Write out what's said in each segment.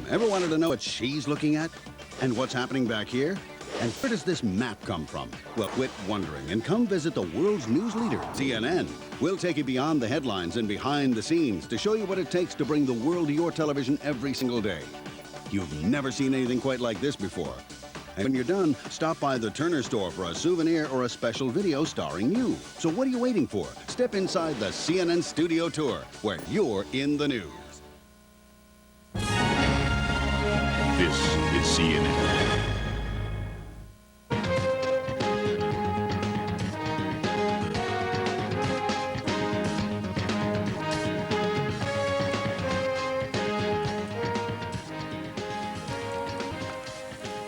Ever wanted to know what she's looking at? And what's happening back here? And where does this map come from? Well, quit wondering and come visit the world's news leader, CNN. We'll take you beyond the headlines and behind the scenes to show you what it takes to bring the world to your television every single day. You've never seen anything quite like this before. And when you're done, stop by the Turner store for a souvenir or a special video starring you. So what are you waiting for? Step inside the CNN Studio Tour, where you're in the news. This is CNN.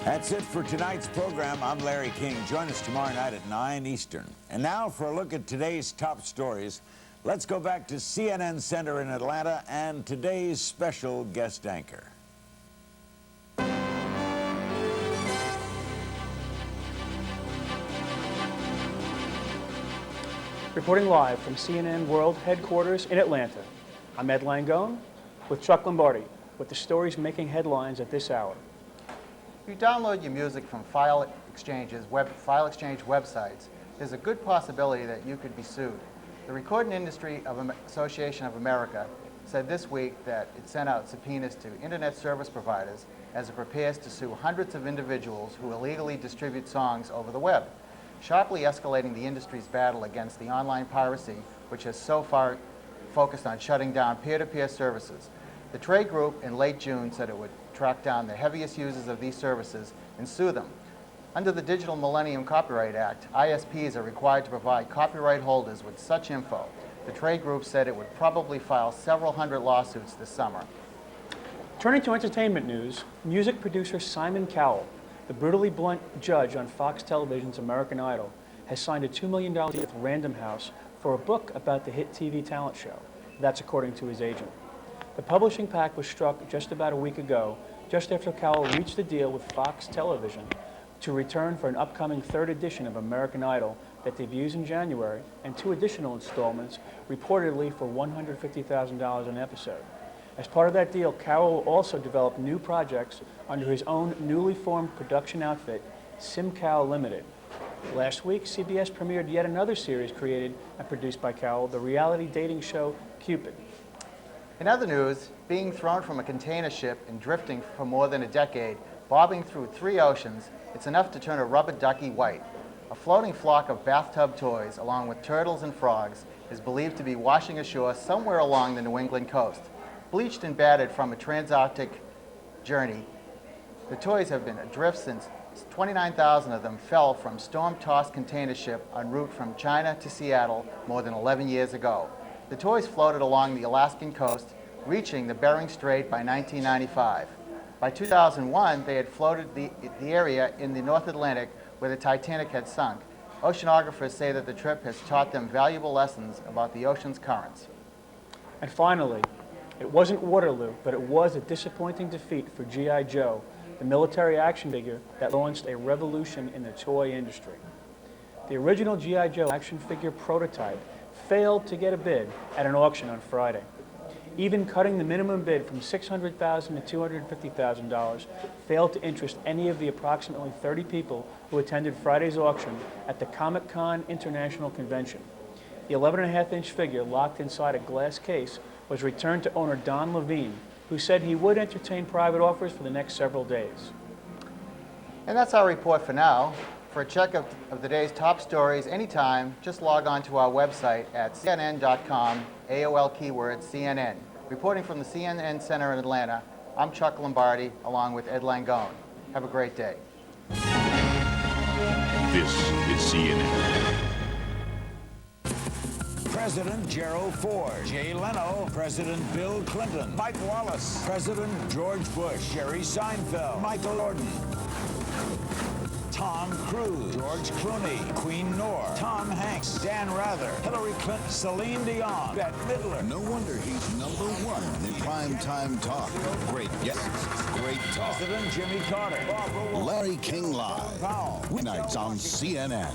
That's it for tonight's program. I'm Larry King. Join us tomorrow night at 9 Eastern. And now for a look at today's top stories, let's go back to CNN Center in Atlanta and today's special guest anchor. Reporting live from CNN World Headquarters in Atlanta, I'm Ed Langone with Chuck Lombardi with the stories making headlines at this hour. If you download your music from file exchange websites, there's a good possibility that you could be sued. The Recording Industry Association of America said this week that it sent out subpoenas to internet service providers as it prepares to sue hundreds of individuals who illegally distribute songs over the web, sharply escalating the industry's battle against the online piracy, which has so far focused on shutting down peer-to-peer services. The trade group in late June said it would track down the heaviest users of these services and sue them. Under the Digital Millennium Copyright Act, ISPs are required to provide copyright holders with such info. The trade group said it would probably file several hundred lawsuits this summer. Turning to entertainment news, music producer Simon Cowell, the brutally blunt judge on Fox Television's American Idol, has signed a $2 million deal with Random House for a book about the hit TV talent show. That's according to his agent. The publishing pact was struck just about a week ago, just after Cowell reached a deal with Fox Television to return for an upcoming third edition of American Idol that debuts in January, and 2 additional installments, reportedly for $150,000 an episode. As part of that deal, Cowell will also develop new projects under his own newly formed production outfit, SimCow Limited. Last week, CBS premiered yet another series created and produced by Cowell, the reality dating show Cupid. In other news, being thrown from a container ship and drifting for more than a decade, bobbing through 3 oceans, it's enough to turn a rubber ducky white. A floating flock of bathtub toys, along with turtles and frogs, is believed to be washing ashore somewhere along the New England coast. Bleached and battered from a transarctic journey, the toys have been adrift since 29,000 of them fell from storm-tossed container ship en route from China to Seattle more than 11 years ago. The toys floated along the Alaskan coast, reaching the Bering Strait by 1995. By 2001, they had floated the area in the North Atlantic where the Titanic had sunk. Oceanographers say that the trip has taught them valuable lessons about the ocean's currents. And finally, it wasn't Waterloo, but it was a disappointing defeat for G.I. Joe, the military action figure that launched a revolution in the toy industry. The original G.I. Joe action figure prototype failed to get a bid at an auction on Friday. Even cutting the minimum bid from $600,000 to $250,000 failed to interest any of the approximately 30 people who attended Friday's auction at the Comic-Con International Convention. The 11.5-inch figure, locked inside a glass case, was returned to owner Don Levine, who said he would entertain private offers for the next several days. And that's our report for now. For a check of the day's top stories anytime, just log on to our website at cnn.com, AOL keyword CNN. Reporting from the CNN Center in Atlanta, I'm Chuck Lombardi, along with Ed Langone. Have a great day. This is CNN. President Gerald Ford, Jay Leno, President Bill Clinton, Mike Wallace, President George Bush, Jerry Seinfeld, Michael Jordan, Tom Cruise, George Clooney, Queen Noor, Tom Hanks, Dan Rather, Hillary Clinton, Celine Dion, Bette Midler. No wonder he's #1 in primetime talk. Great guests, great talk. President Jimmy Carter, Barbara Walters, Larry King Live. Powell, Weeknights on CNN.